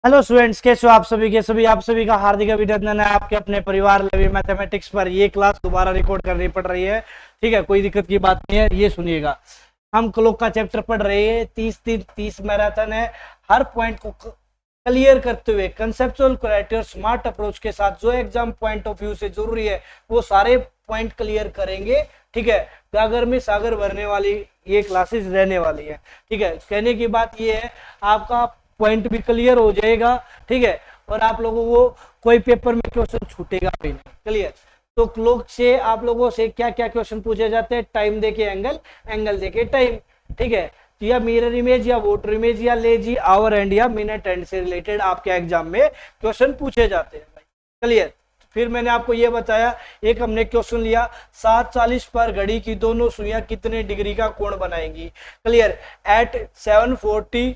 Hello students, कैसे हो आप सभी के सभी। आप सभी का हार्दिक अभिनंदन है आपके अपने परिवार लेवी मैथमेटिक्स पर। ये क्लास दोबारा रिकॉर्ड करनी पड़ रही है, ठीक है, कोई दिक्कत की बात नहीं है। ये सुनिएगा, हम क्लॉक का चैप्टर पढ़ रहे हैं। 30 मैराथन है। हर पॉइंट को क्लियर करते हुए कंसेप्चुअल क्राइटेरिया स्मार्ट अप्रोच के साथ जो एग्जाम पॉइंट ऑफ व्यू से जरूरी है वो सारे पॉइंट क्लियर करेंगे, ठीक है। गागर में सागर भरने वाली ये क्लासेस रहने वाली है, ठीक है। कहने की बात ये है, आपका पॉइंट भी क्लियर हो जाएगा, ठीक है, और आप लोगों को कोई पेपर में क्वेश्चन छूटेगा भी नहीं। क्लियर। तो क्लॉक से आप लोगों से क्या क्या क्वेश्चन पूछे जाते हैं? टाइम देके एंगल, एंगल देके टाइम, ठीक है। तो या मिरर इमेज या वोटर इमेज या लेजी आवर एंड या मिनट एंड से रिलेटेड आपके एग्जाम में क्वेश्चन पूछे जाते हैं भाई। क्लियर। फिर मैंने आपको यह बताया, एक हमने क्वेश्चन लिया, 7:40 पर घड़ी की दोनों सुइयां कितने डिग्री का कोण बनाएंगी? Clear. At 7:40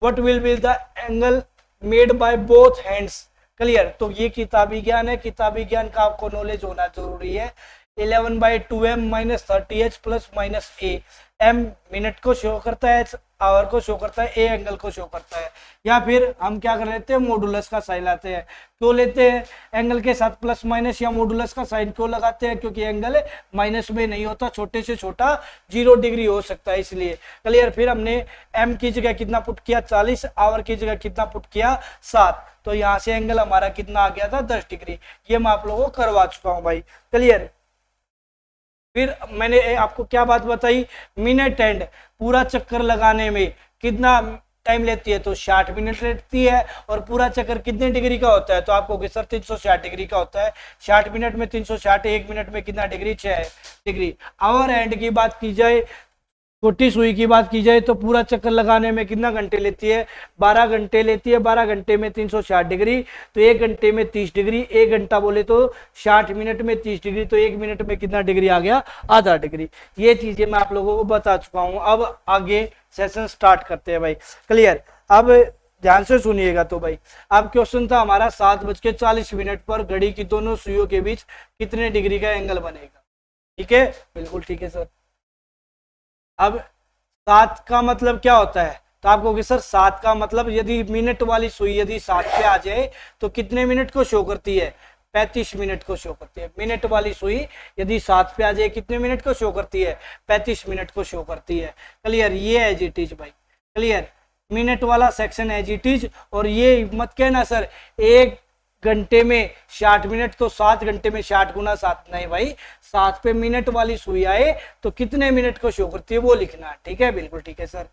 what will be the angle made by both hands? Clear. तो ये किताबी ज्ञान है, किताबी ज्ञान का आपको नॉलेज होना जरूरी है। 11/2m minus 30h plus minus A. M minute को शो करता है, आवर को शो करता है, ए एंगल को शो करता है। या फिर हम क्या कर लेते हैं, मॉडुलस का साइन लाते हैं। क्यों लेते हैं एंगल के साथ प्लस माइनस या मॉडुलस का साइन क्यों लगाते हैं? क्योंकि एंगल माइनस में नहीं होता, छोटे से छोटा 0 डिग्री हो सकता है, इसलिए। क्लियर। फिर हमने एम की जगह कितना पुट किया? 40। आवर की जगह कितना पुट किया? 7। तो यहाँ से एंगल हमारा कितना आ गया था? 10 डिग्री। ये मैं आप लोगों को करवा चुका हूं भाई। क्लियर। फिर मैंने आपको क्या बात बताई? मिनट एंड पूरा चक्कर लगाने में कितना टाइम लेती है? तो 60 मिनट लेती है। और पूरा चक्कर कितने डिग्री का होता है? तो आपको सर 360 डिग्री का होता है। 60 मिनट में 360, 1 मिनट में कितना डिग्री? 6 डिग्री। आवर एंड की बात की जाए, छोटी सुई की बात की जाए, तो पूरा चक्कर लगाने में कितना घंटे लेती है? 12 घंटे लेती है। 12 घंटे में 360 डिग्री, तो 1 घंटे में 30 डिग्री। 1 घंटा बोले तो 60 मिनट में 30 डिग्री, तो 1 मिनट में कितना डिग्री आ गया? आधा डिग्री। ये चीजें मैं आप लोगों को बता चुका हूं। अब आगे सेशन स्टार्ट करते हैं भाई। क्लियर। अब ध्यान से सुनिएगा। तो भाई अब क्वेश्चन था हमारा, 7:40 पर घड़ी की दोनों सुइयों के बीच कितने डिग्री का एंगल बनेगा? ठीक है, बिल्कुल ठीक है सर। अब 7 का मतलब क्या होता है? तो आप कहोगे सर 7 का मतलब, यदि मिनट वाली सुई यदि 7 पे आ जाए तो कितने मिनट को शो करती है? 35 मिनट को शो करती है। मिनट वाली सुई यदि 7 पे आ जाए कितने मिनट को शो करती है? 35 मिनट को शो करती है। क्लियर। ये एज इट इज भाई। क्लियर। मिनट वाला सेक्शन एज इट इज। और ये मत कहना सर 1 घंटे में 60 मिनट, तो 7 घंटे में 60 गुना 7 नहीं भाई। 7 पे मिनट वाली सुई आए तो कितने मिनट को शो करती है वो लिखना। ठीक है, बिल्कुल ठीक है सर।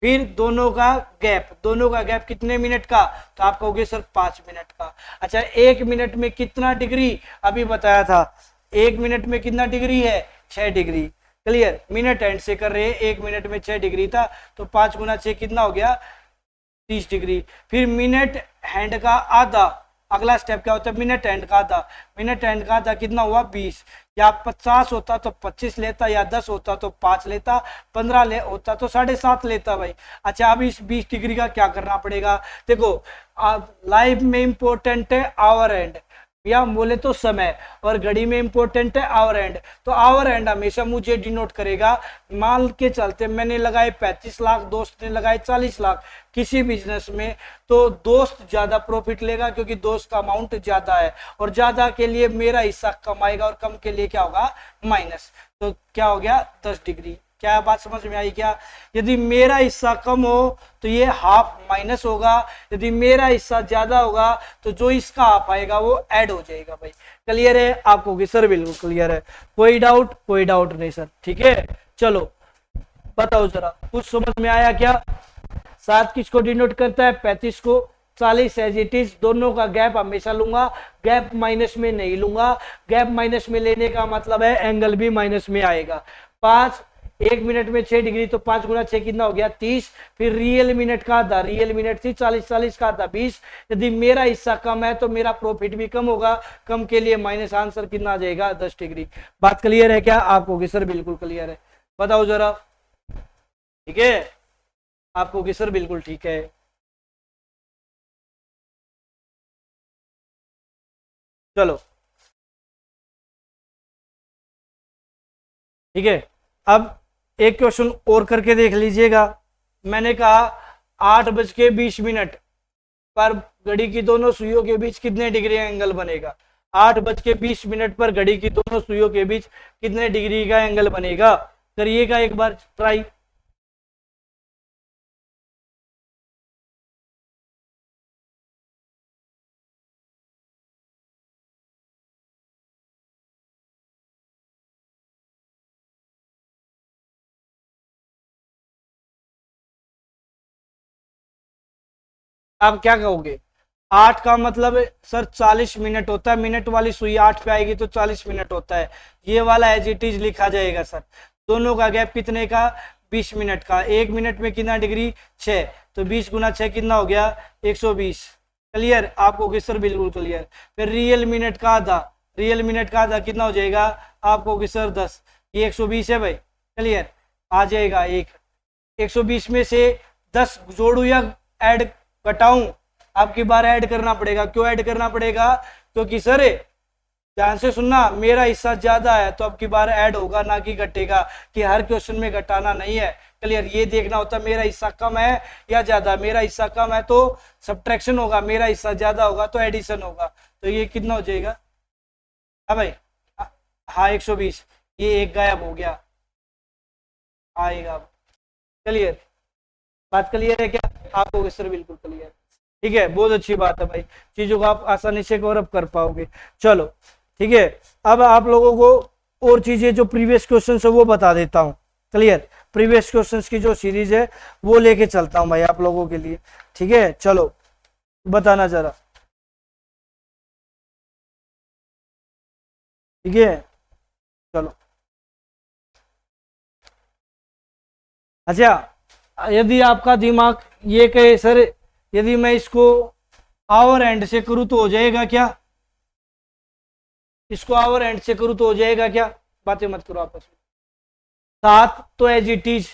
फिर दोनों का गैप, दोनों का गैप कितने मिनट का? तो आप कहोगे सर 5 मिनट का। अच्छा, 1 मिनट में कितना डिग्री? अभी बताया था 1 मिनट में कितना डिग्री है? 6 डिग्री। क्लियर। मिनट एंड से कर रहे हैं, 1 मिनट में 6 डिग्री था, तो 5 गुना 6 कितना हो गया? 30 डिग्री। फिर मिनट हैंड का आधा, अगला स्टेप क्या होता है? मिनट एंड का आधा। मिनट एंड का आधा कितना हुआ? 20। या 50 होता तो 25 लेता, या 10 होता तो 5 लेता, 15 होता तो 7.5 लेता भाई। अच्छा, अब इस 20 डिग्री का क्या करना पड़ेगा? देखो, लाइफ में इंपॉर्टेंट है आवर एंड, या बोले तो समय, और घड़ी में इंपॉर्टेंट है आवर एंड। तो आवर एंड हमेशा मुझे डिनोट करेगा। मान के चलते मैंने लगाए 35 लाख, दोस्त ने लगाए 40 लाख किसी बिजनेस में, तो दोस्त ज्यादा प्रॉफिट लेगा क्योंकि दोस्त का अमाउंट ज्यादा है, और ज्यादा के लिए मेरा हिस्सा कम आएगा, और कम के लिए क्या होगा? माइनस। तो क्या हो गया? 10 डिग्री। क्या बात समझ में आई क्या? यदि मेरा हिस्सा कम हो तो ये हाफ माइनस होगा, यदि मेरा हिस्सा ज्यादा होगा तो जो इसका हाफ आएगा वो ऐड हो जाएगा भाई। क्लियर है आपको? सर बिल्कुल क्लियर है। कोई डाउट? कोई डाउट नहीं सर। ठीक है, चलो बताओ जरा, कुछ समझ में आया क्या? 7 किसको डिनोट करता है? 35 को। 40 एज इट इज। दोनों का गैप हमेशा लूंगा, गैप माइनस में नहीं लूंगा। गैप माइनस में लेने का मतलब है एंगल भी माइनस में आएगा। 5, 1 मिनट में 6 डिग्री, तो 5 गुना 6 कितना हो गया? 30। फिर रियल मिनट का आधा, रियल मिनट थी 40, 40 का आधा 20। यदि मेरा हिस्सा कम है तो मेरा प्रॉफिट भी कम होगा, कम के लिए माइनस। आंसर कितना आ जाएगा? 10 डिग्री। बात क्लियर है क्या आपको? सर बिल्कुल क्लियर है। बताओ जरा। ठीक है आपको? सर बिल्कुल ठीक है। चलो ठीक है। अब एक क्वेश्चन और करके देख लीजिएगा। मैंने कहा 8:20 पर घड़ी की दोनों सुइयों के बीच कितने डिग्री का एंगल बनेगा? 8:20 पर घड़ी की दोनों सुइयों के बीच कितने डिग्री का एंगल बनेगा? करिएगा एक बार ट्राई। आप क्या कहोगे? 8 का मतलब सर 40 मिनट होता है, मिनट वाली सुई 8 पे आएगी तो 40 मिनट होता है। ये वाला एज इट इज लिखा जाएगा सर। दोनों का गैप कितने का? 20 मिनट का। 1 मिनट में कितना डिग्री? 6। तो 20 गुना 6 कितना हो गया? 120। क्लियर? आपको कि सर बिल्कुल क्लियर। फिर रियल मिनट का आधा, रियल मिनट का आधा कितना हो जाएगा? आपको कि सर 10। ये 120 है भाई। क्लियर? आ जाएगा एक। 120 में से 10 जोड़ू या ऐड घटाऊं? आपकी बार ऐड करना पड़ेगा। क्यों ऐड करना पड़ेगा? क्योंकि सर ध्यान से सुनना, मेरा हिस्सा ज्यादा है तो आपकी बार ऐड होगा ना कि घटेगा, कि हर क्वेश्चन में घटाना नहीं है। क्लियर? ये देखना होता है मेरा हिस्सा कम है या ज्यादा। मेरा हिस्सा कम है तो सब्ट्रैक्शन होगा, मेरा हिस्सा ज्यादा होगा तो एडिशन होगा। तो ये कितना हो जाएगा? हाँ भाई, हाँ 120। ये एक गायब हो गया, आएगा। क्लियर? बात क्लियर है क्या आपको? सर बिल्कुल क्लियर। ठीक है, बहुत अच्छी बात है भाई, चीजों को आप आसानी से कवर अप कर पाओगे। चलो ठीक है, अब आप लोगों को और चीजें जो प्रीवियस क्वेश्चन है वो बता देता हूँ। क्लियर? प्रीवियस क्वेश्चंस की जो सीरीज है वो लेके चलता हूँ भाई आप लोगों के लिए। ठीक है, चलो बताना जरा। ठीक है, चलो। अच्छा, यदि आपका दिमाग ये कहे सर यदि मैं इसको आवर एंड से करूं तो हो जाएगा क्या? इसको आवर एंड से करूं तो हो जाएगा क्या? बातें मत करो आपस में। 7 तो एज इट इज।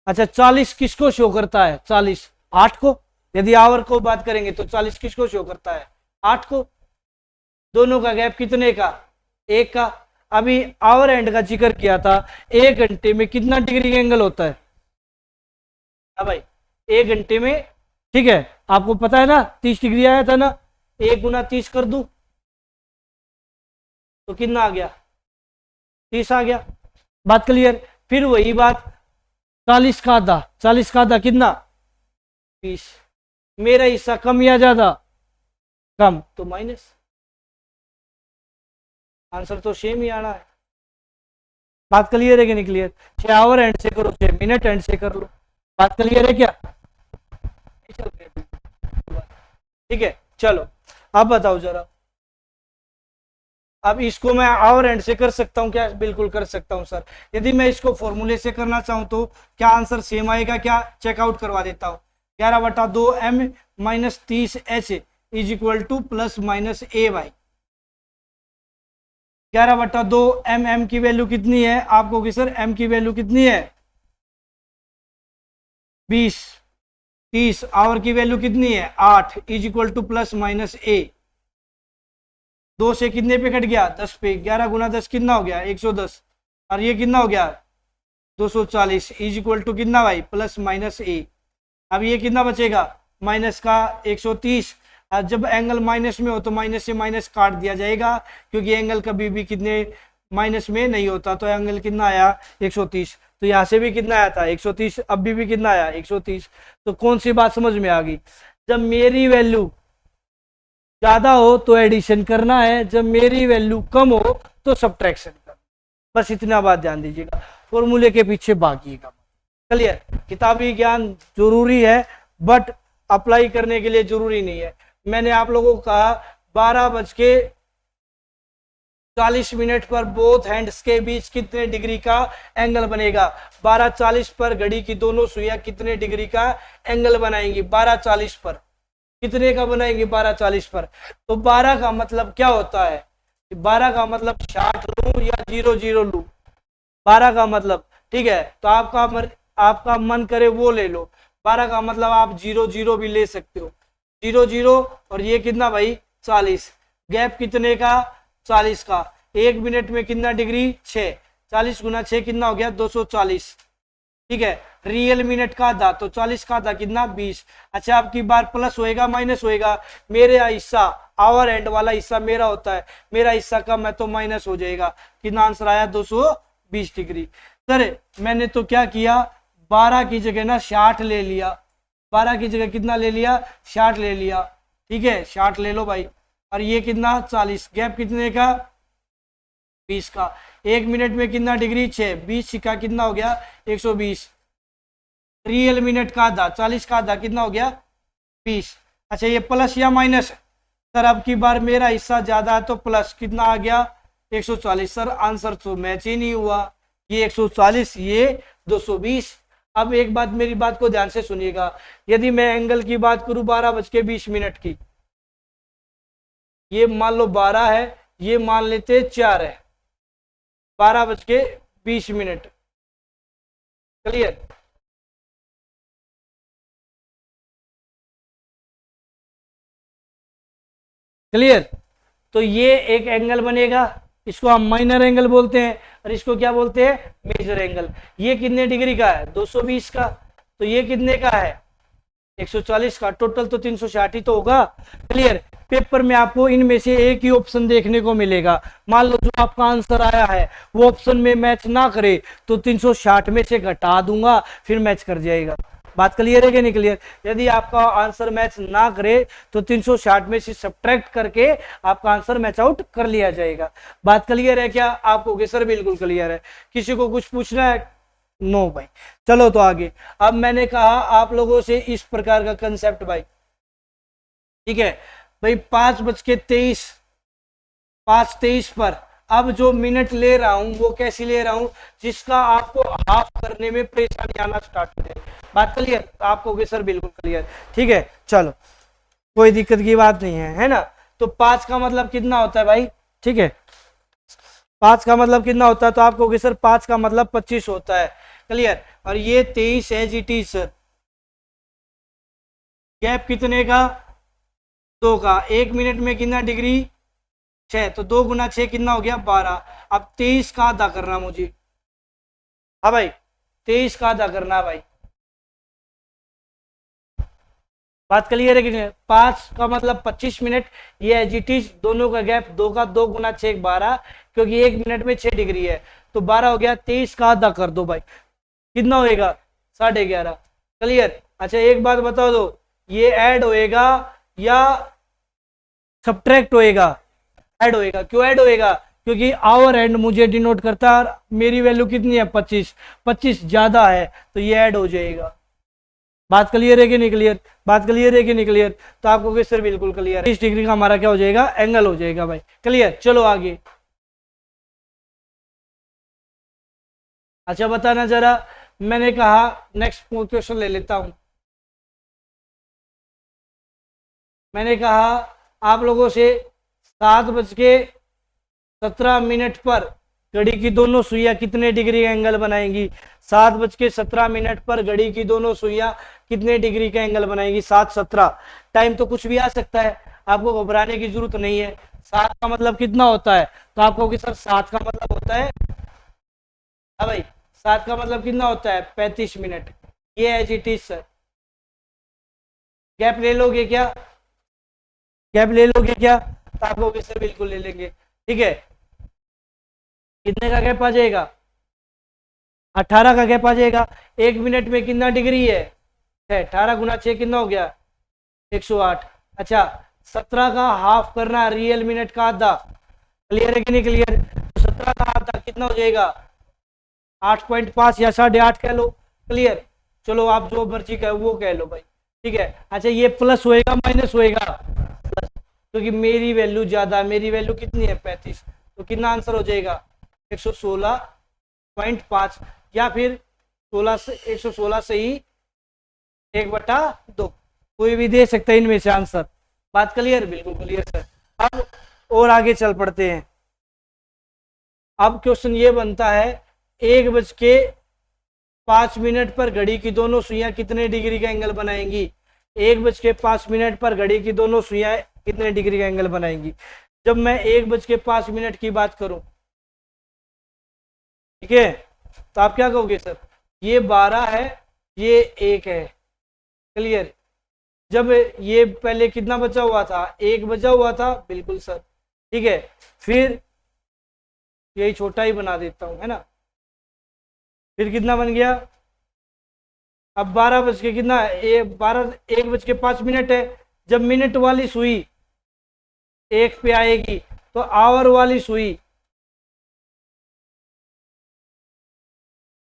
अच्छा, 40 किसको शो करता है? 40 8 को। यदि आवर को बात करेंगे तो 40 किसको शो करता है? 8 को। दोनों का गैप कितने का? 1 का। अभी आवर एंड का जिक्र किया था, 1 घंटे में कितना डिग्री एंगल होता है? हाँ भाई, 1 घंटे में। ठीक है, आपको पता है ना 30 डिग्री आया था ना? 1 गुना 30 कर दूं तो कितना आ गया? 30 आ गया। बात क्लियर? फिर वही बात, 40 का आधा, 40 का आधा कितना? 20। मेरा हिस्सा कम या ज्यादा? कम, तो माइनस। आंसर तो सेम ही आना है। बात क्लियर है कि नहीं क्लियर? 6 आवर एंड से करो, 6 मिनट एंड से कर लो। बात क्लियर है क्या? ठीक है, चलो अब बताओ जरा। अब इसको मैं आवर एंड से कर सकता हूं क्या? बिल्कुल कर सकता हूं सर। यदि मैं इसको फॉर्मूले से करना चाहूं तो क्या आंसर सेम आएगा क्या? चेकआउट करवा देता हूं। 11/2m minus 30h is equal to plus minus a y. 11/2 m की वैल्यू कितनी है आपको? कि सर m की वैल्यू कितनी है? 20। 30 आवर की वैल्यू कितनी है? 8 is equal to plus minus A. 2 से कितने पे कट गया? 10 पे। 11 गुना 10 कितना हो गया? 110। और ये कितना हो गया? 240 इज इक्वल टू कितना भाई? प्लस माइनस ए। अब ये कितना बचेगा? माइनस का 130। और जब एंगल माइनस में हो तो माइनस से माइनस काट दिया जाएगा, क्योंकि एंगल कभी भी कितने माइनस में नहीं होता। तो एंगल कितना आया? 130। तो यहाँ से भी कितना आया था? 130। अब भी कितना आया? 130। तो कौन सी बात समझ में आ गई? जब मेरी वैल्यू ज्यादा हो तो एडिशन करना है, जब मेरी वैल्यू कम हो तो सब्ट्रैक्शन करना। बस इतना बात ध्यान दीजिएगा, फॉर्मूले के पीछे भागिएगा। क्लियर? किताबी ज्ञान जरूरी है बट अप्लाई करने के लिए जरूरी नहीं है। मैंने आप लोगों को कहा 12:40 पर बोथ हैंड्स के बीच कितने डिग्री का एंगल बनेगा? 12:40 पर घड़ी की दोनों सुइयां कितने डिग्री का एंगल बनाएंगी? 12:40 पर कितने का बनाएंगे? 12:40 पर। तो 12 का मतलब क्या होता है? 12 का मतलब 60 लू या 00 लू? 12 का मतलब, ठीक है, तो आपका मन करे वो ले लो। 12 का मतलब आप 00 भी ले सकते हो। 00 और ये कितना भाई? 40। गैप कितने का? 40 का। 1 मिनट में कितना डिग्री? 6। 40 गुना 6 कितना हो गया? 240। ठीक है, रियल मिनट का आधा, तो 40 का आधा कितना 20। अच्छा आपकी बार प्लस होएगा माइनस होएगा, मेरे हिस्सा आवर एंड वाला हिस्सा मेरा होता है, मेरा हिस्सा कम है तो माइनस हो जाएगा। कितना आंसर आया 220 डिग्री। सर मैंने तो क्या किया, 12 की जगह ना 60 ले लिया, 12 की जगह कितना ले लिया 60 ले लिया, ठीक है 60 ले लो भाई। और ये कितना 40, गैप कितने का 20 का। 1 मिनट में कितना डिग्री 6, 20 सिक्का कितना हो गया 120। रियल मिनट का आधा, 40 का आधा कितना हो गया 20। अच्छा ये प्लस या माइनस, सर अब की बार मेरा हिस्सा ज्यादा है तो प्लस, कितना आ गया 140। सर आंसर तो मैच ही नहीं हुआ, ये 140 ये 220। अब एक बात मेरी बात को ध्यान से सुनिएगा, यदि मैं एंगल की बात करूं 12:20 की, ये मान लो 12 है, ये मान लेते 4 है, 12:20। Clear, clear. तो ये एक एंगल बनेगा, इसको हम माइनर एंगल बोलते हैं, और इसको क्या बोलते हैं मेजर एंगल। ये कितने डिग्री का है 220 का, तो ये कितने का है 140 का, टोटल तो 360 ही तो होगा। क्लियर। पेपर में आपको इनमें से एक ही ऑप्शन देखने को मिलेगा, मान लो जो आपका आंसर आया है वो ऑप्शन में मैच ना करे तो 360 में से घटा दूंगा, फिर मैच कर जाएगा। बात क्लियर है कि नहीं क्लियर। यदि आपका आंसर मैच ना करे तो 360 में से सब्ट्रैक्ट करके आपका आंसर मैच आउट कर लिया जाएगा। बात क्लियर है क्या आपको? सर बिल्कुल क्लियर है। किसी को कुछ पूछना है? नो भाई। चलो तो आगे। अब मैंने कहा आप लोगों से इस प्रकार का कंसेप्ट भाई, ठीक है भाई, 5:23, 5:23 पर अब जो मिनट ले रहा हूं वो कैसी ले रहा हूं, जिसका आपको हाफ करने में परेशानी आना स्टार्ट हो जाए। बात क्लियर आपको? सर बिल्कुल क्लियर, ठीक है। चलो कोई दिक्कत की बात नहीं है ना। तो 5 का मतलब कितना होता है भाई, ठीक है 5 का मतलब कितना होता है, तो आप कहोगे सर 5 का मतलब 25 होता है। क्लियर। और ये 23 है जी टी सर, गैप कितने का 2 का। 1 मिनट में कितना डिग्री 6, तो 2 गुना 6 कितना हो गया 12। अब 23 का आधा करना मुझे, हाँ भाई 23 का आधा करना भाई। बात क्लियर है कि नहीं? 5 का मतलब 25 मिनट, ये एजिटिस दोनों का गैप 2 का, 2 गुना 6 12, क्योंकि 1 मिनट में 6 डिग्री है तो 12 हो गया। 23 का आधा कर दो भाई, कितना होएगा 11.5। क्लियर। अच्छा एक बात बता दो, ये ऐड होएगा या सब्ट्रैक्ट होएगा? ऐड होएगा। क्यों ऐड होएगा? क्योंकि आवर एंड मुझे डिनोट करता है, मेरी वैल्यू कितनी है 25, 25 ज्यादा है तो ये ऐड हो जाएगा। बात क्लियर है कि नहीं क्लियर? बात क्लियर है कि नहीं क्लियर? तो आपको सर बिल्कुल क्लियर है। 30 डिग्री का हमारा क्या हो जाएगा एंगल हो जाएगा भाई। क्लियर। चलो आगे। अच्छा बताना जरा, मैंने कहा नेक्स्ट क्वेश्चन ले लेता हूं। मैंने कहा आप लोगों से 7:17 पर घड़ी की दोनों सुइयां कितने डिग्री का एंगल बनाएंगी? 7:17 पर घड़ी की दोनों सुइयां कितने डिग्री का एंगल बनाएंगी? 7:17। टाइम तो कुछ भी आ सकता है, आपको घबराने की जरूरत नहीं है। 7 का मतलब कितना होता है? तो आप कहोगे सर 7 का मतलब होता है, हाँ भाई 7 का मतलब कितना होता है 35 मिनट। ये है जी टी सर। गैप ले लोगे क्या? गैप ले लोगे क्या? तो आप कहोगे सर बिल्कुल ले लेंगे। ठीक है, कितने का गैप आ जाएगा? 18 का गैप आ जाएगा। 1 मिनट में कितना डिग्री है 18 गुना 6 कितना हो गया 108। अच्छा 17 का हाफ करना, रियल मिनट का आधा। क्लियर है कि नहीं क्लियर? तो 17 का आधा कितना हो जाएगा 8.5 या 8.5 कह लो। क्लियर। चलो आप जो मर्जी कहो वो कह लो भाई। ठीक है। अच्छा ये प्लस होएगा माइनस होएगा? प्लस, क्योंकि मेरी वैल्यू ज्यादा, मेरी वैल्यू कितनी है 35, तो कितना आंसर हो जाएगा 116.5, या फिर 16 से 116 से ही 1/2, कोई भी दे सकता है इनमें से आंसर। बात क्लियर? बिल्कुल क्लियर सर। अब और आगे चल पड़ते हैं। अब क्वेश्चन ये बनता है 1:05 पर घड़ी की दोनों सुइयां कितने डिग्री का एंगल बनाएंगी? 1:05 पर घड़ी की दोनों सुइयां कितने डिग्री का एंगल बनाएंगी? जब मैं 1:05 की बात करूं, ठीक है, तो आप क्या कहोगे सर? ये 12 है ये एक है। क्लियर। जब ये पहले कितना बचा हुआ था, एक बचा हुआ था, बिल्कुल सर। ठीक है, फिर यही छोटा ही बना देता हूं, है ना। फिर कितना बन गया, अब 12 बज के कितना है, 12, 1 बज के 5 मिनट है। जब मिनट वाली सुई एक पे आएगी तो आवर वाली सुई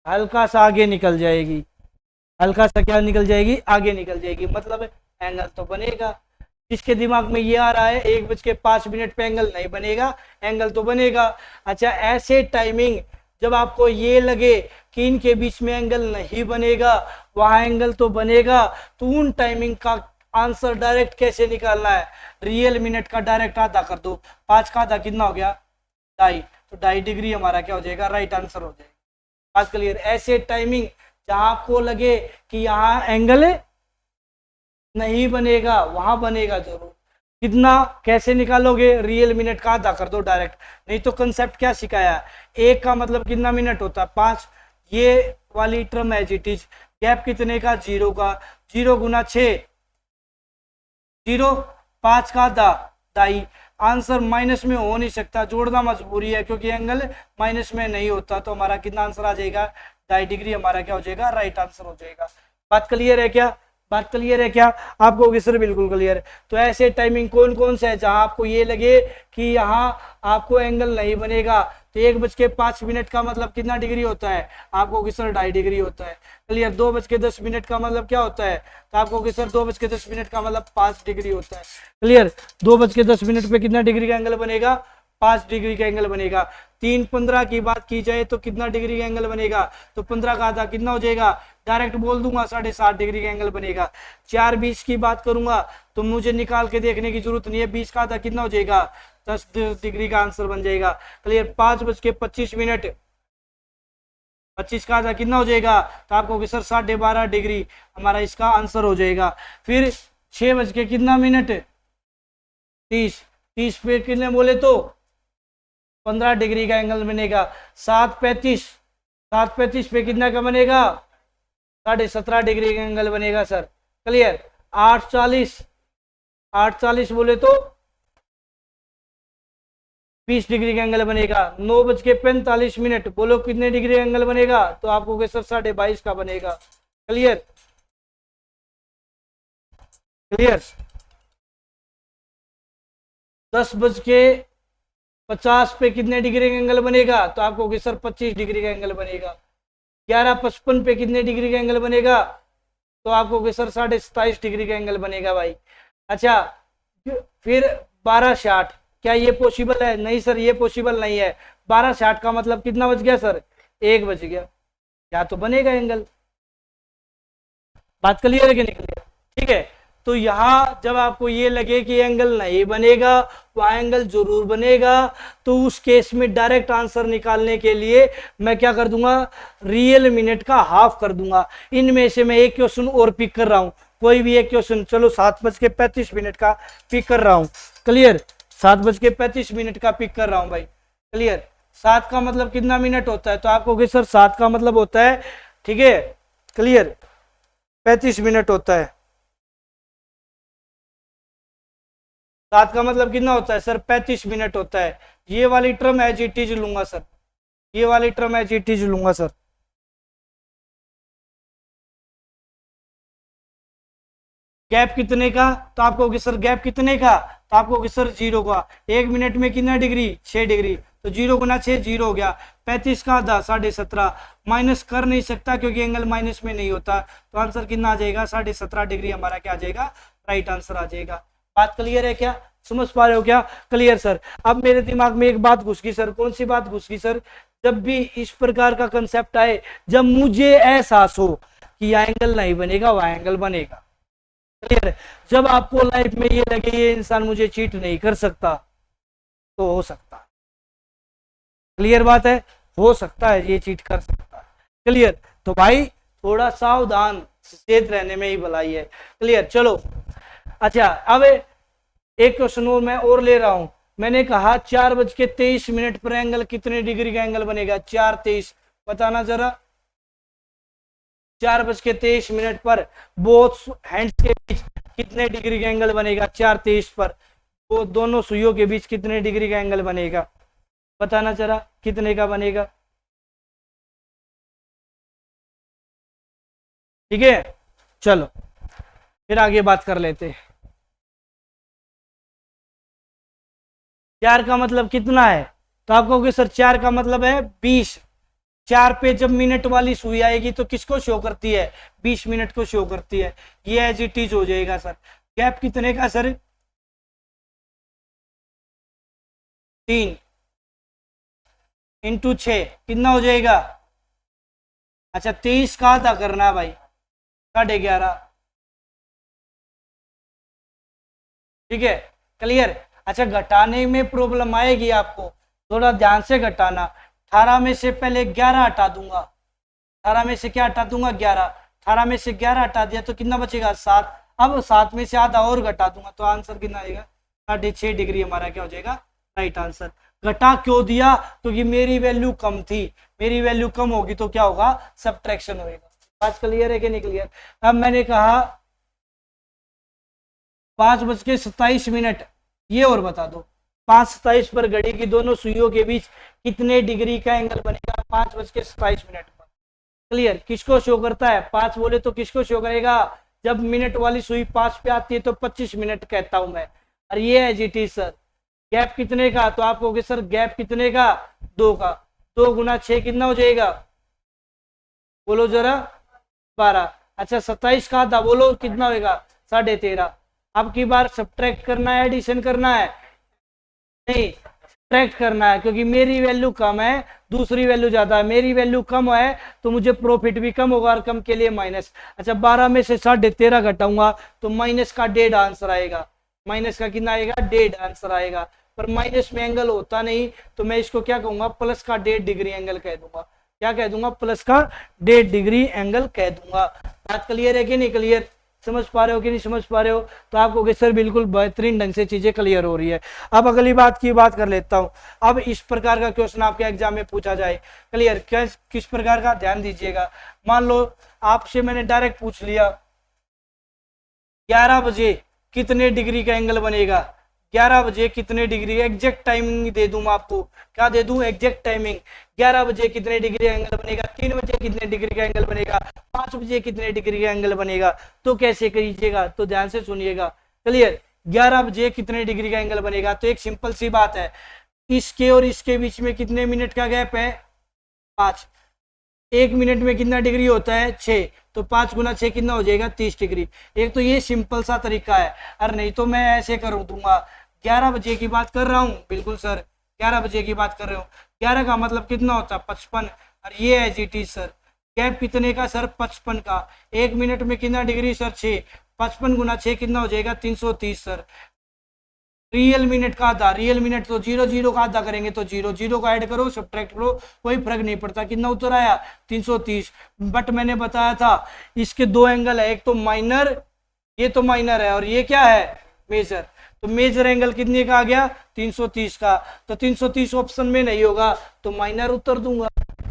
हल्का सा आगे निकल जाएगी। हल्का सा क्या निकल जाएगी, आगे निकल जाएगी, मतलब एंगल तो बनेगा। जिसके दिमाग में ये आ रहा है 1 बज के 5 मिनट पे एंगल नहीं बनेगा, एंगल तो बनेगा। अच्छा, ऐसे टाइमिंग जब आपको ये लगे कि इनके बीच में एंगल नहीं बनेगा, वहां एंगल तो बनेगा, तो उन टाइमिंग का आंसर डायरेक्ट कैसे निकालना है, रियल मिनट का डायरेक्ट आधा कर दो। 5 का आधा कितना हो गया, 2.5, तो 2.5 डिग्री हमारा क्या हो जाएगा, राइट आंसर हो जाएगा। बात क्लियर। ऐसे टाइमिंग जहां आपको लगे कि यहाँ एंगल नहीं बनेगा, वहां बनेगा जरूर। कितना, कैसे निकालोगे, रियल मिनट का आधा कर दो डायरेक्ट। नहीं तो कंसेप्ट क्या सिखाया, एक का मतलब कितना मिनट होता है, 5। ये वाली term as it is, gap कितने का, 0 का, 0 गुना 6, 0, 5 का आधा, 2.5। आंसर माइनस में हो नहीं सकता, जोड़ना मजबूरी है क्योंकि एंगल माइनस में नहीं होता। तो हमारा कितना आंसर आ जाएगा, 2.5 डिग्री हमारा क्या हो जाएगा, राइट आंसर हो जाएगा। बात क्लियर है क्या, बात क्लियर है क्या आपको होगी सर, बिल्कुल क्लियर है। तो ऐसे टाइमिंग कौन कौन से है जहां आपको ये लगे कि यहाँ आपको एंगल नहीं बनेगा, तो 1 बज के 5 मिनट का मतलब कितना डिग्री होता है, आपको कि सर 2.5 डिग्री होता है। क्लियर। 2 बज के 10 मिनट का मतलब क्या होता है, तो आपको कि सर 2 बज के 10 मिनट का मतलब 5 डिग्री होता है। क्लियर। 2 बज के 10 मिनट पे कितना डिग्री का एंगल बनेगा, 5 डिग्री का एंगल बनेगा। 3:15 की बात की जाए तो कितना डिग्री का एंगल बनेगा, तो 15 का आधा कितना हो जाएगा, डायरेक्ट बोल दूंगा 7.5 डिग्री का एंगल बनेगा। 4:20 की बात करूंगा तो मुझे निकाल के देखने की जरूरत नहीं है, 20 का आधा कितना हो जाएगा, 10 डिग्री का आंसर बन जाएगा। क्लियर। 5 बज के 25 मिनट, 25 का आधा कितना हो जाएगा, तो आपको कि सर 12.5 डिग्री हमारा इसका आंसर हो जाएगा। फिर 6 बज के कितना मिनट, 30, 30 पे कितने बोले तो 15 डिग्री का एंगल बनेगा। 7:35, 7:35 पे कितना का बनेगा, 17.5 डिग्री का एंगल बनेगा सर। क्लियर। 8:40, 8:40 बोले तो 20 डिग्री का एंगल बनेगा। 9 बज के 45 मिनट बोलो कितने डिग्री का एंगल बनेगा, तो आपको सर 22.5 का बनेगा। Clear, clear. 10 बज के 50 पे कितने डिग्री का एंगल बनेगा, तो आपको सर 25 डिग्री का एंगल बनेगा। 11:55 पे कितने डिग्री का एंगल बनेगा, तो आपको सर 27.5 डिग्री का एंगल बनेगा भाई। अच्छा, फिर 12:60, क्या ये पॉसिबल है, नहीं सर ये पॉसिबल नहीं है। 12:60 का मतलब कितना बज गया सर, 1 बज गया, क्या तो बनेगा एंगल। बात क्लियर है कि नहीं क्लियर, ठीक है। तो यहां जब आपको ये लगे कि एंगल नहीं बनेगा, वहां एंगल जरूर बनेगा, तो उस केस में डायरेक्ट आंसर निकालने के लिए मैं क्या कर दूंगा, रियल मिनट का हाफ कर दूंगा। इनमें से मैं एक क्वेश्चन और पिक कर रहा हूं, कोई भी एक क्वेश्चन, चलो 7:35 का पिक कर रहा हूं। क्लियर। 7:35 का पिक कर रहा हूं भाई। क्लियर। 7 का मतलब कितना मिनट होता है, तो आपको सर 7 का मतलब होता है, ठीक है, क्लियर, 35 मिनट होता है। 7 का मतलब कितना होता है सर, 35 मिनट होता है। ये वाली टर्म एज इट इज लूंगा सर, ये वाली टर्म एज इट इज लूंगा सर। गैप कितने का, तो आपको होगी सर गैप कितने का, तो आपको होगी सर 0 का। 1 मिनट में कितना डिग्री, 6 डिग्री, तो 0 गुना 6 0 हो गया। 35 का आधा 17.5, माइनस कर नहीं सकता क्योंकि एंगल माइनस में नहीं होता, तो आंसर कितना आ जाएगा, 17.5 डिग्री हमारा क्या आ जाएगा, राइट आंसर आ जाएगा। बात क्लियर है क्या, समझ पा रहे हो क्या, क्लियर सर। अब मेरे दिमाग में एक बात घुस गई सर, कौन सी बात घुस गई सर, जब भी इस प्रकार का कंसेप्ट आए, जब मुझे एहसास हो कि यह एंगल नहीं बनेगा, वह एंगल बनेगा। क्लियर है। जब आपको लाइफ में ये लगे ये इंसान मुझे चीट नहीं कर सकता, तो हो सकता है, क्लियर बात है, हो सकता है ये चीट कर सकता है। क्लियर। तो भाई थोड़ा सावधान सचेत रहने में ही भलाई है। क्लियर। चलो, अच्छा अब एक क्वेश्चन और मैं और ले रहा हूं। मैंने कहा 4:23 पर एंगल कितने डिग्री का एंगल बनेगा, 4:23, बताना जरा। 4:23 पर बोथ हैंड्स के बीच कितने डिग्री का एंगल बनेगा? 4:23 पर वो दोनों सुइयों के बीच कितने डिग्री का एंगल बनेगा? बताना जरा कितने का बनेगा। ठीक है, चलो फिर आगे बात कर लेते हैं। 4 का मतलब कितना है? तो आप कहोगे सर 4 का मतलब है 20। 4 पे जब मिनट वाली सुई आएगी तो किसको शो करती है? 20 मिनट को शो करती है। ये एज इट इज हो जाएगा सर। गैप कितने का सर? 3 इंटू 6 कितना हो जाएगा? अच्छा 23 का आधा करना भाई, 11.5। ठीक है, क्लियर। अच्छा घटाने में प्रॉब्लम आएगी आपको, थोड़ा ध्यान से घटाना। 18 में से पहले 11 हटा दूंगा। 18 में से क्या हटा दूंगा? 11। 18 में से 11 हटा दिया तो कितना बचेगा? 7। अब 7 में से आधा और घटा दूंगा तो आंसर कितना आएगा? 6.5 डिग्री हमारा क्या हो जाएगा? Right answer. घटा क्यों दिया? क्योंकि मेरी वैल्यू कम थी। मेरी वैल्यू कम होगी तो क्या होगा? सब्ट्रैक्शन होगा। बात क्लियर है कि नहीं क्लियर? अब मैंने कहा 5:27, ये और बता दो 5:27 पर घड़ी की दोनों सुइयों के बीच कितने डिग्री का एंगल बनेगा? 5:27 पर। क्लियर। किसको शो करता है? 5 बोले तो किसको शो करेगा? जब मिनट वाली सुई 5 पे आती है तो 25 मिनट कहता हूं मैं। और ये है जीटी सर। गैप कितने का? तो आप कहोगे सर गैप कितने का? 2 का। 2 गुना 6 कितना हो जाएगा? बोलो जरा। 12। अच्छा 27 का था, बोलो कितना होगा? 13.5। अब की बार सब्ट्रैक्ट करना है एडिशन करना है? नहीं, सब्ट्रैक्ट करना है, क्योंकि मेरी वैल्यू कम है, दूसरी वैल्यू ज्यादा है। मेरी वैल्यू कम है तो मुझे प्रॉफिट भी कम होगा और कम के लिए माइनस। अच्छा 12 में से 13.5 घटाऊंगा तो माइनस का 1.5 आंसर आएगा। माइनस का कितना आएगा? 1.5 आंसर आएगा। पर माइनस में एंगल होता नहीं तो मैं इसको क्या कहूंगा? प्लस का 1.5 डिग्री एंगल कह दूंगा। क्या कह दूंगा? प्लस का 1.5 डिग्री एंगल कह दूंगा। बात क्लियर है कि नहीं क्लियर? समझ पा रहे हो कि नहीं समझ पा रहे हो? तो आपको सर बिल्कुल बेहतरीन ढंग से चीजें क्लियर हो रही है। अब अगली बात की बात कर लेता हूं। अब इस प्रकार का क्वेश्चन आपके एग्जाम में पूछा जाए, क्लियर? किस प्रकार का? ध्यान दीजिएगा। मान लो आपसे मैंने डायरेक्ट पूछ लिया 11 बजे कितने डिग्री का एंगल बनेगा? 11 बजे कितने डिग्री? एग्जैक्ट टाइमिंग दे दूं आपको। क्या दे दूं? Exact timing. 11 बजे कितने डिग्री का एंगल बनेगा? 3 बजे कितने डिग्री का एंगल बनेगा? 5 बजे कितने डिग्री का एंगल बनेगा? तो कैसे कीजिएगा? तो ध्यान से सुनिएगा। क्लियर। 11 बजे कितने डिग्री का एंगल बनेगा? तो एक सिंपल सी बात है, इसके और इसके बीच में कितने मिनट का गैप है? 5। 1 मिनट में कितना डिग्री होता है? 6। तो 5 गुना 6 कितना हो जाएगा? 30 डिग्री। एक तो ये सिंपल सा तरीका है। अरे नहीं तो मैं ऐसे कर दूंगा। 11 बजे की बात कर रहा हूँ, बिल्कुल सर 11 बजे की बात कर रहे हो। 11 का मतलब कितना होता है? 55। और ये है जीटी सर। गैप कितने का सर? 55 का। 1 मिनट में कितना डिग्री सर? 6। 55 गुना 6 कितना हो जाएगा? 330 सर। रियल मिनट का आधा, रियल मिनट तो 0 का आधा करेंगे तो 0 का ऐड करो, सब्ट्रैक्ट करो, कोई फर्क नहीं पड़ता। कितना उत्तर आया? 330। बट मैंने बताया था इसके दो एंगल है, एक तो माइनर, ये तो माइनर है, और ये क्या है? मेजर। तो मेजर एंगल कितने का आ गया? 330 का। तो 330 ऑप्शन में नहीं होगा तो माइनर उत्तर दूंगा।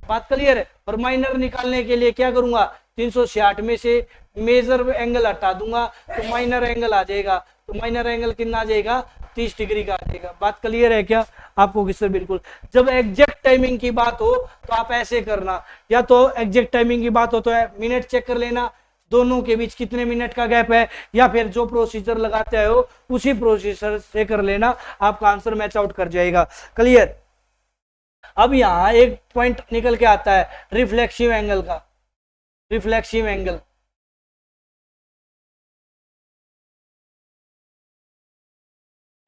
बात क्लियर है? और माइनर निकालने के लिए क्या करूंगा? 366 में से मेजर एंगल हटा दूंगा तो माइनर एंगल आ जाएगा। तो माइनर एंगल कितना आ जाएगा? 30 डिग्री का आ जाएगा। बात क्लियर है क्या आपको? किससे? बिल्कुल। जब एग्जैक्ट टाइमिंग की बात हो तो आप ऐसे करना, या तो एग्जैक्ट टाइमिंग की बात हो तो मिनट चेक कर लेना, दोनों के बीच कितने मिनट का गैप है, या फिर जो प्रोसीजर लगाते हो उसी प्रोसीजर से कर लेना, आपका आंसर मैच आउट कर जाएगा। क्लियर। अब यहां एक पॉइंट निकल के आता है रिफ्लेक्सिव एंगल का। रिफ्लेक्सिव एंगल,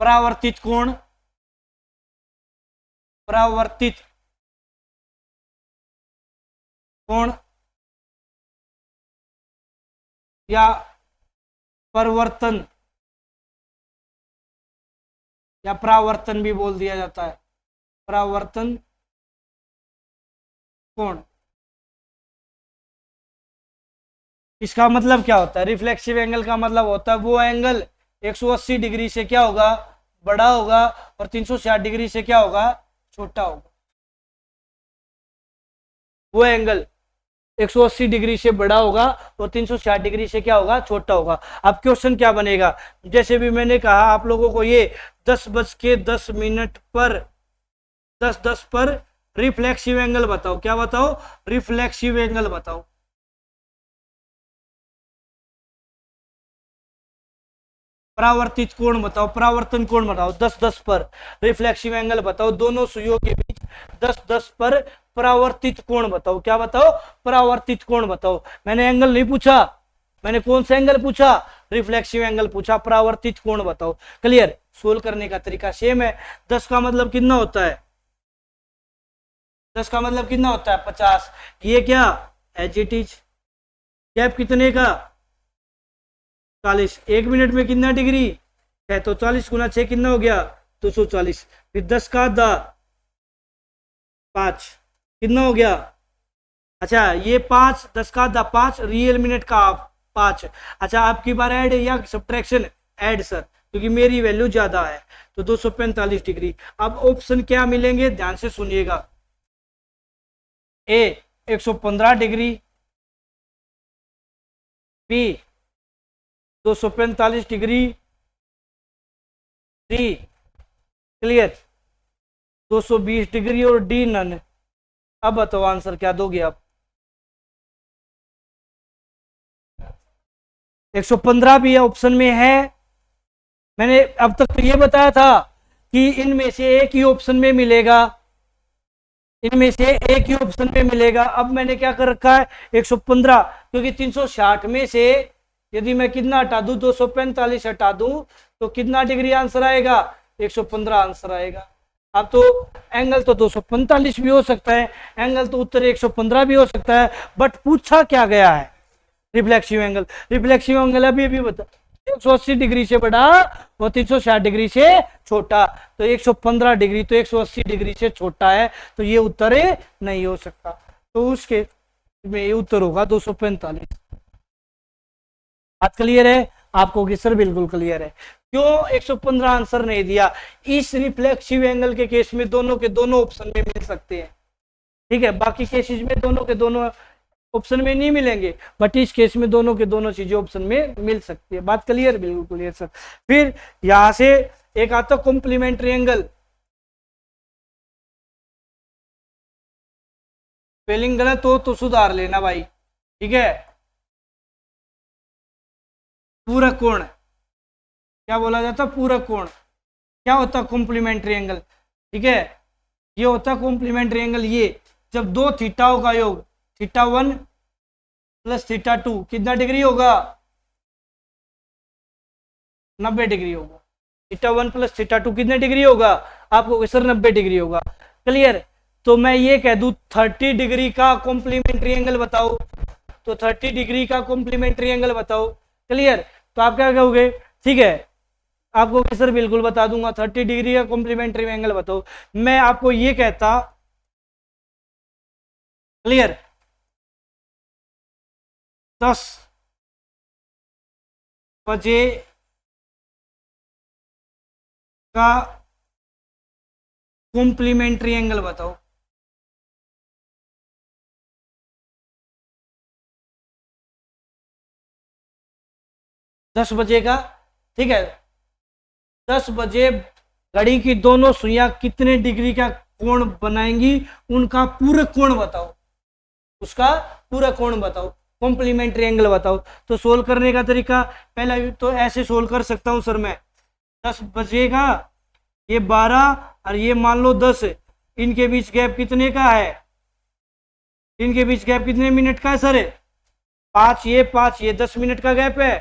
परावर्तित कोण, परावर्तित कोण या परिवर्तन या परावर्तन भी बोल दिया जाता है। परावर्तन कोण, इसका मतलब क्या होता है? रिफ्लेक्सिव एंगल का मतलब होता है वो एंगल 180 डिग्री से क्या होगा? बड़ा होगा, और 360 डिग्री से क्या होगा? छोटा होगा। वो एंगल 180 डिग्री से बड़ा होगा और 360 डिग्री से क्या होगा, छोटा होगा। अब क्वेश्चन क्या बनेगा, जैसे भी मैंने कहा आप लोगों को, ये 10:10 पर 10:10 पर रिफ्लेक्सिव एंगल बताओ। क्या बताओ, रिफ्लेक्सिव एंगल बताओ। परावर्तित कोण बताओ, परावर्तन कोण बताओ। 10:10 पर रिफ्लेक्सिव एंगल बताओ, दोनों सुइयों के बीच 10:10 पर परावर्तित कोण बताओ। क्या बताओ, परावर्तित कोण बताओ। मैंने एंगल नहीं पूछा, मैंने कौन सा एंगल पूछा, रिफ्लेक्सिव एंगल पूछा। परावर्तित कोण बताओ। क्लियर। सोल्व करने का तरीका सेम है। 10 का मतलब कितना होता है, 10 का मतलब कितना होता है, 50। ये क्या, एज इट इज। गैप कितने का, 40। 1 मिनट में कितना डिग्री है, तो 40 गुना 6 कितना हो गया, 240। फिर 10 का 5 कितना हो गया, अच्छा ये 5, 10 का 5, रियल मिनट का 5। अच्छा आपकी बार ऐड या सब्ट्रैक्शन, ऐड सर, क्योंकि मेरी वैल्यू ज्यादा है। तो 245 डिग्री। अब ऑप्शन क्या मिलेंगे, ध्यान से सुनिएगा। ए 115 डिग्री, बी 245 डिग्री, सी क्लियर 220 डिग्री और डी नन। अब बताओ आंसर क्या दोगे आप। 115 भी ऑप्शन में है। मैंने अब तक तो ये बताया था कि इनमें से एक ही ऑप्शन में मिलेगा, इनमें से एक ही ऑप्शन में मिलेगा। अब मैंने क्या कर रखा है, 115, क्योंकि 360 में से यदि मैं कितना हटा दूं, 245 हटा दूं, तो कितना डिग्री आंसर आएगा, 115 आंसर आएगा। अब तो एंगल तो 245 भी हो सकता है, एंगल तो उत्तर 115 भी हो सकता है, बट पूछा क्या गया है, रिफ्लेक्सिव एंगल। रिफ्लेक्सिव एंगल अभी बता, 180 डिग्री से बड़ा और 360 डिग्री से छोटा। तो 115 डिग्री तो 180 डिग्री से छोटा है, तो ये उत्तर नहीं हो सकता। तो उसके में ये उत्तर होगा 245। बात क्लियर है आपको कि सर बिल्कुल क्लियर है। क्यों 115 आंसर नहीं दिया, इस रिफ्लेक्सिव एंगल के केस में दोनों के दोनों ऑप्शन में मिल सकते हैं, ठीक है। बाकी केसेस में दोनों के दोनों ऑप्शन में नहीं मिलेंगे, बट इस केस में दोनों के दोनों चीजें ऑप्शन में मिल सकती है। बात क्लियर, बिल्कुल क्लियर सर। फिर यहां से एक आता कॉम्प्लीमेंट्री एंगल। स्पेलिंग गलत हो तो सुधार लेना भाई, ठीक है। पूरक कोण, क्या बोला जाता, पूरक कोण। क्या होता कॉम्प्लीमेंट्री एंगल, ठीक है। ये होता कॉम्प्लीमेंट्री एंगल, ये जब दो थीटाओं का योग, θ1 प्लस θ2 कितना डिग्री होगा, 90 डिग्री होगा। θ1 प्लस θ2 कितने डिग्री होगा, आपको सर 90 डिग्री होगा। क्लियर। तो मैं ये कह दूं 30 डिग्री का कॉम्प्लीमेंट्री एंगल बताओ, तो 30 डिग्री का कॉम्प्लीमेंट्री एंगल बताओ। क्लियर। तो आप क्या कहोगे, ठीक है, आपको सर बिल्कुल बता दूंगा 30 डिग्री का कॉम्प्लीमेंट्री एंगल बताओ। मैं आपको ये कहता, क्लियर, 10 बजे का कॉम्प्लीमेंट्री एंगल बताओ। दस बजे का, ठीक है, 10 बजे घड़ी की दोनों सुइयां कितने डिग्री का कोण बनाएंगी, उनका पूरा कोण बताओ, उसका पूरा कोण बताओ, कॉम्प्लीमेंट्री एंगल बताओ। तो सोल्व करने का तरीका, पहला तो ऐसे सोल्व कर सकता हूं सर मैं, 10 बजे का, ये 12 और ये मान लो 10, इनके बीच गैप कितने का है, इनके बीच गैप कितने मिनट का है सर, 5, ये 5, ये 10 मिनट का गैप है,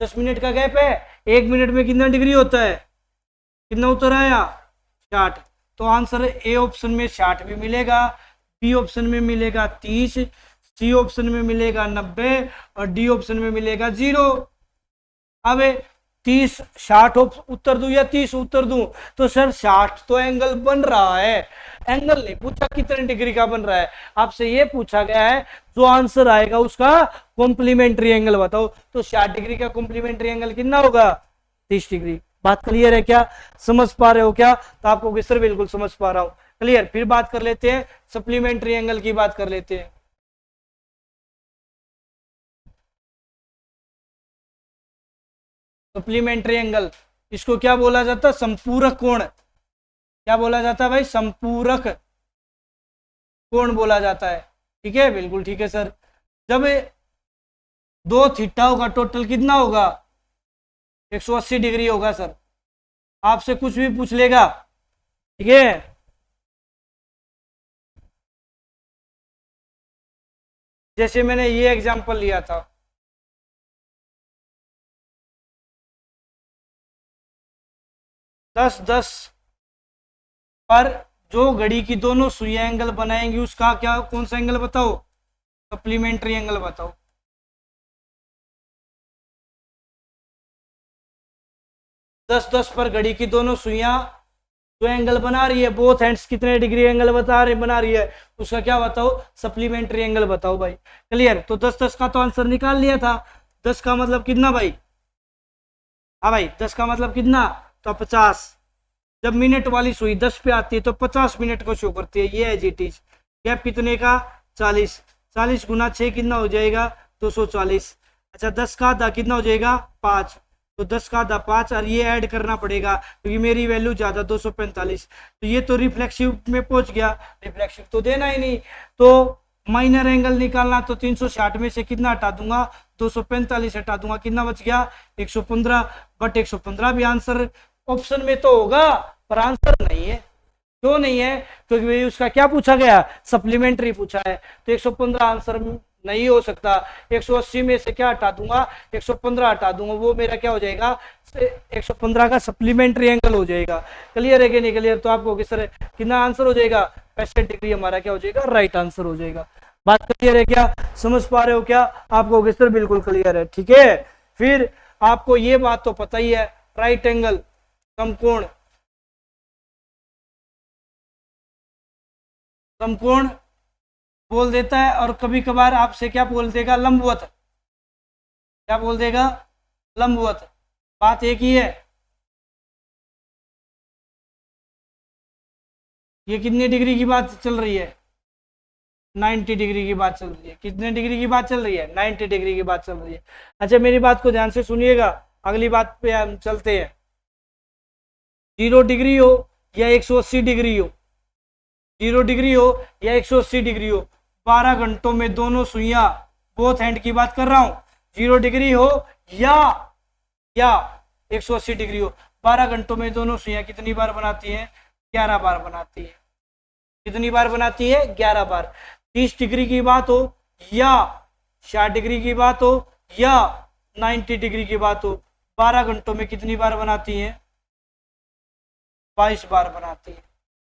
10 मिनट का गैप है। 1 मिनट में कितना डिग्री होता है, कितना उत्तर आया, 60। तो आंसर ए ऑप्शन में 60 भी मिलेगा, बी ऑप्शन में मिलेगा 30, सी ऑप्शन में मिलेगा 90 और डी ऑप्शन में मिलेगा 0। अब 30 60 उत्तर दूं या 30 उत्तर दूं, तो सर 60 तो एंगल बन रहा है, एंगल नहीं पूछा कितने डिग्री का बन रहा है, आपसे ये पूछा गया है जो आंसर आएगा उसका कॉम्प्लीमेंट्री एंगल बताओ। तो 60 डिग्री का कॉम्प्लीमेंट्री एंगल कितना होगा, 30 डिग्री। बात क्लियर है क्या, समझ पा रहे हो क्या, तो आपको सर बिल्कुल समझ पा रहा हूं। क्लियर। फिर बात कर लेते हैं सप्लीमेंट्री एंगल की, बात कर लेते हैं। सप्लीमेंट्री एंगल, इसको क्या बोला जाता है? संपूरक कोण। क्या बोला जाता है भाई? संपूरक कोण बोला जाता है। ठीक है, बिल्कुल ठीक है सर। जब 2 थीटा होगा टोटल कितना होगा? 180 डिग्री होगा सर। आपसे कुछ भी पूछ लेगा, ठीक है। जैसे मैंने ये एग्जांपल लिया था, दस दस पर जो घड़ी की दोनों सुइयां एंगल बनाएंगी उसका क्या, कौन सा एंगल बताओ? सप्लीमेंट्री एंगल बताओ। 10-10 पर घड़ी की दोनों सुइयां जो एंगल बना रही है, बोथ हैंड्स कितने डिग्री एंगल बना रही है, उसका क्या बताओ? सप्लीमेंट्री एंगल बताओ भाई। क्लियर? तो 10-10 का तो आंसर निकाल लिया था। 10 का मतलब कितना भाई? हाँ भाई, 10 का मतलब कितना? तो 50। जब मिनट वाली सुई 10 पे आती है तो 50 मिनट को शो करती है। ये है जी टीज। गैप कितने का? 40। 40 गुना 6 कितना हो जाएगा? 240। अच्छा, 10 का आधा कितना हो जाएगा? 5। तो 10 का आधा 5, और ये ऐड करना पड़ेगा क्योंकि मेरी वैल्यू ज्यादा 245। तो ये तो रिफ्लेक्सिव में पहुंच गया, रिफ्लेक्सिव तो देना ही नहीं। तो माइनर एंगल निकालना, तो 360 में से कितना हटा दूंगा? 245 हटा दूंगा, कितना बच गया? 115। बट 115 भी आंसर ऑप्शन में तो होगा, पर आंसर नहीं है। क्यों नहीं है? क्योंकि भाई उसका क्या पूछा गया? सप्लीमेंट्री पूछा है। तो 115 आंसर नहीं हो सकता। 180 में से क्या हटा दूंगा? 115 हटा दूंगा, वो मेरा क्या हो जाएगा? 115 का सप्लीमेंट्री एंगल हो जाएगा। क्लियर है कि नहीं क्लियर? तो आपको किस तरह कितना आंसर हो जाएगा? 65 डिग्री हमारा क्या हो जाएगा? राइट आंसर हो जाएगा। बात क्लियर है क्या? समझ पा रहे हो क्या? आपको किस तरह? बिल्कुल क्लियर है। ठीक है, फिर आपको ये बात तो पता ही है, राइट एंगल समकोण, समकोण बोल देता है, और कभी कभार आपसे क्या बोल देगा? लंबवत। क्या बोल देगा? लंबवत। बात एक ही है। ये कितने डिग्री की बात चल रही है? 90 डिग्री की बात चल रही है। कितने डिग्री की बात चल रही है? 90 डिग्री की बात चल रही है। अच्छा, मेरी बात को ध्यान से सुनिएगा, अगली बात पे हम चलते हैं। 0 डिग्री हो या 180 डिग्री हो, 0 डिग्री हो या 180 डिग्री हो, 12 घंटों में दोनों सुइयां, बोथ हैंड की बात कर रहा हूं, 0 डिग्री हो या 180 डिग्री हो, 12 घंटों में दोनों सुइयां कितनी बार बनाती हैं? 11 बार बनाती है। कितनी बार बनाती है? 11 बार। 30 डिग्री की बात हो या 60 डिग्री की बात हो या 90 डिग्री की बात हो, 12 घंटों में कितनी बार बनाती है? 22 बार बनाती है।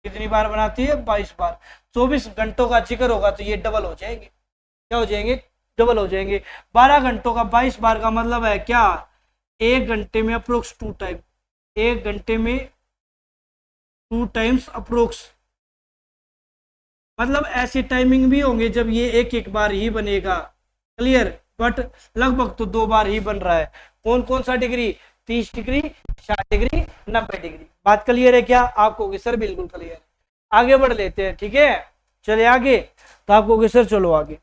कितनी बार बनाती है? 22 बार। 24 घंटों का जिक्र होगा तो ये डबल हो जाएंगे। क्या हो जाएंगे? डबल हो जाएंगे। 12 घंटों का 22 बार का मतलब है क्या? 1 घंटे में अप्रोक्स 2 टाइम, 1 घंटे में 2 टाइम्स अप्रोक्स। मतलब ऐसी टाइमिंग भी होंगे जब ये एक बार ही बनेगा। क्लियर? बट लगभग तो 2 बार ही बन रहा है। कौन कौन सा डिग्री? 30 degree, 60 degree, 90 degree. बात क्लियर है क्या आपको? सर बिल्कुल क्लियर है। आगे बढ़ लेते हैं। ठीक है, चले आगे। तो आपको सर चलो आगे।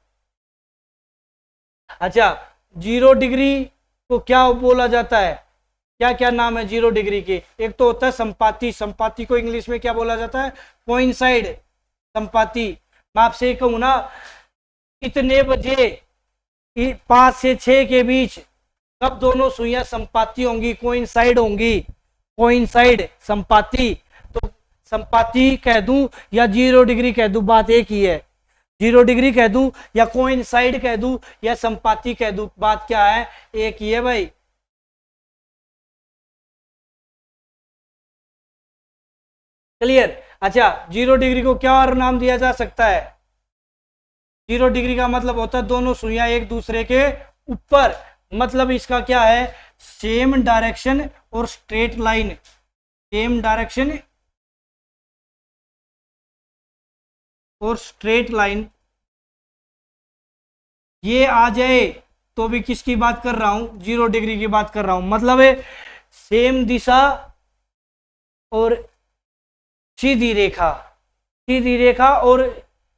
अच्छा, 0 डिग्री को क्या बोला जाता है? क्या क्या नाम है 0 डिग्री के? एक तो होता है संपाती। संपाती को इंग्लिश में क्या बोला जाता है? कोइंसाइड संपाती। मैं आपसे कहूं ना, कितने बजे 5 से 6 के बीच कब दोनों सुइयां संपाती होंगी, कोइंसाइड होंगी? कोइंसाइड संपाती। तो संपाती कह दूं या 0 डिग्री कह दूं, बात एक ही है। 0 डिग्री कह दूं या कोइंसाइड कह दूं या संपाती कह दूं, बात क्या है? एक ही है भाई। क्लियर? अच्छा, 0 डिग्री को क्या और नाम दिया जा सकता है? 0 डिग्री का मतलब होता है दोनों सुइयां एक दूसरे के ऊपर। मतलब इसका क्या है? सेम डायरेक्शन और स्ट्रेट लाइन। सेम डायरेक्शन और स्ट्रेट लाइन ये आ जाए तो भी किसकी बात कर रहा हूं? 0 डिग्री की बात कर रहा हूं। मतलब है सेम दिशा और सीधी रेखा, सीधी रेखा और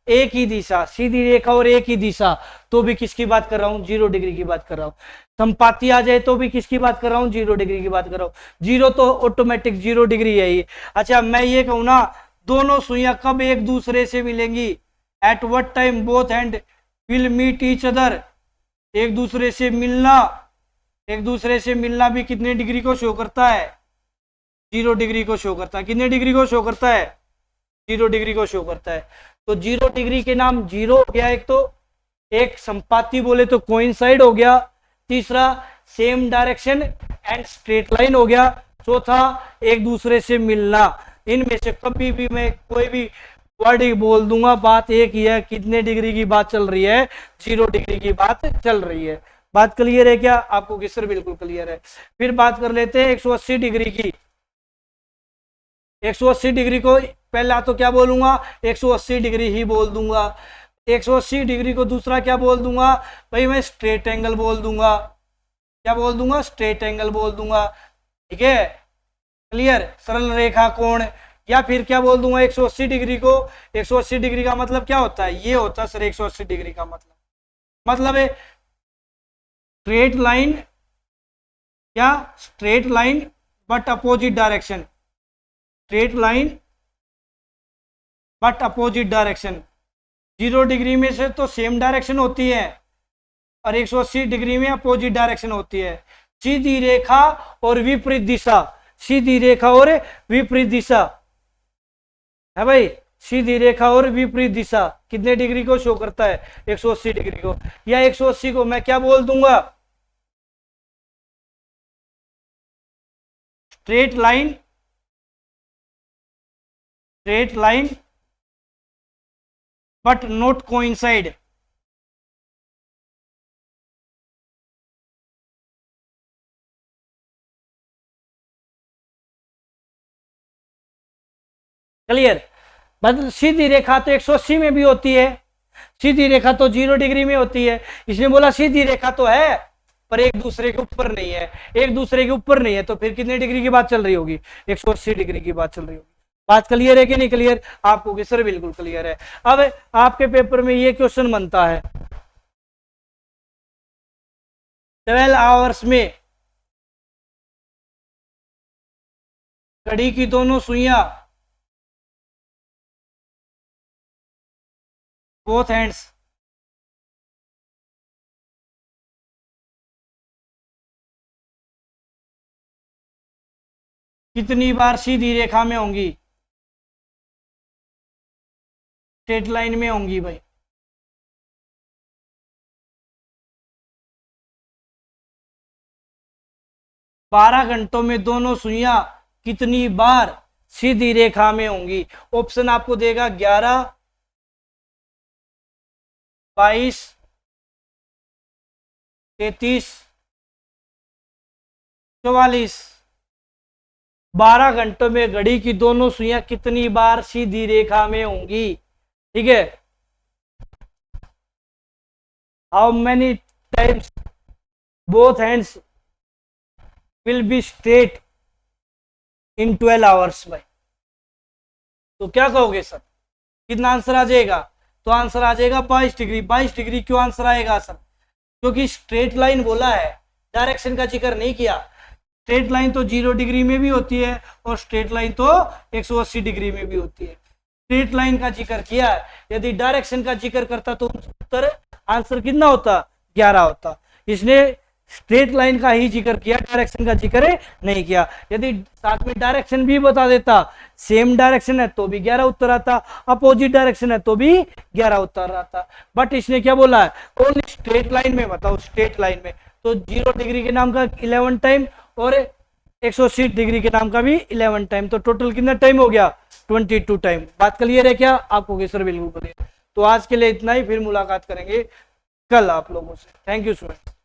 एक ही दिशा, सीधी रेखा और एक ही दिशा, तो भी किसकी बात कर रहा हूं? 0 डिग्री की बात कर रहा हूं। संपाती आ जाए तो भी किसकी बात कर रहा हूं? 0 डिग्री की बात कर रहा हूं। 0 तो ऑटोमेटिक 0 डिग्री है ये। अच्छा मैं ये कहूं ना, दोनों सुइयां कब एक दूसरे से मिलेंगी? At what time both hand will meet each other. एक दूसरे से मिलना, एक दूसरे से मिलना भी कितने डिग्री को शो करता है? 0 डिग्री को शो करता है। कितने डिग्री को शो करता है? 0 डिग्री को शो करता है। तो 0 डिग्री के नाम 0 हो गया एक, तो एक संपाती बोले तो कोइंसाइड हो गया, तीसरा same direction and straight line हो गया, चौथा एक दूसरे से मिलना। इनमें से कभी भी मैं कोई भी वर्ड बोल दूंगा, बात एक ही है, कितने डिग्री की बात चल रही है? 0 डिग्री की बात चल रही है। बात क्लियर है क्या आपको? किस तरह? बिल्कुल क्लियर है। फिर बात कर लेते हैं 180 डिग्री की। 180 डिग्री को पहला तो क्या बोलूंगा? 180 डिग्री ही बोल दूंगा। 180 डिग्री को दूसरा क्या बोल दूंगा? भाई मैं स्ट्रेट एंगल बोल दूंगा। क्या बोल दूंगा? स्ट्रेट एंगल बोल दूंगा। ठीक है, क्लियर? सरल रेखा कोण। या फिर क्या बोल दूंगा 180 डिग्री को? 180 डिग्री का मतलब क्या होता है? ये होता है सर 180 डिग्री का मतलब है स्ट्रेट लाइन, क्या? Straight line but opposite direction. Straight line but opposite direction. 0 degree में से तो सेम डायरेक्शन होती है और 180 डिग्री में अपोजिट डायरेक्शन होती है। सीधी रेखा और विपरीत दिशा, सीधी रेखा और विपरीत दिशा है भाई। सीधी रेखा और विपरीत दिशा कितने डिग्री को शो करता है? 180 डिग्री को। या 180 को मैं क्या बोल दूंगा? Straight line, straight line but not coincide. Clear? मतलब सीधी रेखा तो 180 में भी होती है, सीधी रेखा तो 0 डिग्री में होती है। इसने बोला सीधी रेखा तो है पर एक दूसरे के ऊपर नहीं है। एक दूसरे के ऊपर नहीं है तो फिर कितने डिग्री की बात चल रही होगी? 180 डिग्री की बात चल रही होगी। बात क्लियर है कि नहीं क्लियर आपको? कि सर बिल्कुल क्लियर है। अब आपके पेपर में ये क्वेश्चन बनता है 12 आवर्स में घड़ी की दोनों सुइयां, बोथ हैंड्स, कितनी बार सीधी रेखा में होंगी? स्ट्रेट लाइन में होंगी भाई। बारह घंटों में दोनों सुइयां कितनी बार सीधी रेखा में होंगी? ऑप्शन आपको देगा 11, 22, 33, 44। 12 घंटों में घड़ी की दोनों सुइयां कितनी बार सीधी रेखा में होंगी? ठीक है, how many times both hands will be straight in 12 hours भाई। तो क्या कहोगे सर? कितना आंसर आ जाएगा? तो आंसर आ जाएगा 22 डिग्री। 22 डिग्री क्यों आंसर आएगा सर? क्योंकि स्ट्रेट लाइन बोला है, डायरेक्शन का जिक्र नहीं किया। स्ट्रेट लाइन तो 0 डिग्री में भी होती है और स्ट्रेट लाइन तो 180 डिग्री में भी होती है। स्ट्रेट लाइन का जिक्र किया, यदि डायरेक्शन का जिक्र करता तो उत्तर आंसर कितना होता? 11 होता। इसने स्ट्रेट लाइन का ही जिक्र किया, डायरेक्शन का जिक्र नहीं किया। यदि साथ में डायरेक्शन भी बता देता, सेम डायरेक्शन है तो भी 11 उत्तर आता, अपोजिट डायरेक्शन है तो भी 11 उत्तर आता। बट इसने क्या बोला है? ओनली स्ट्रेट लाइन में बताओ, स्ट्रेट लाइन में। तो 0 डिग्री के नाम का 11 टाइम और 180 डिग्री के नाम का भी 11 टाइम, तो टोटल कितना टाइम हो गया? 22 टाइम। बात क्लियर है क्या आपको? सर बिल्कुल क्लियर। तो आज के लिए इतना ही, फिर मुलाकात करेंगे कल आप लोगों से। Thank you student.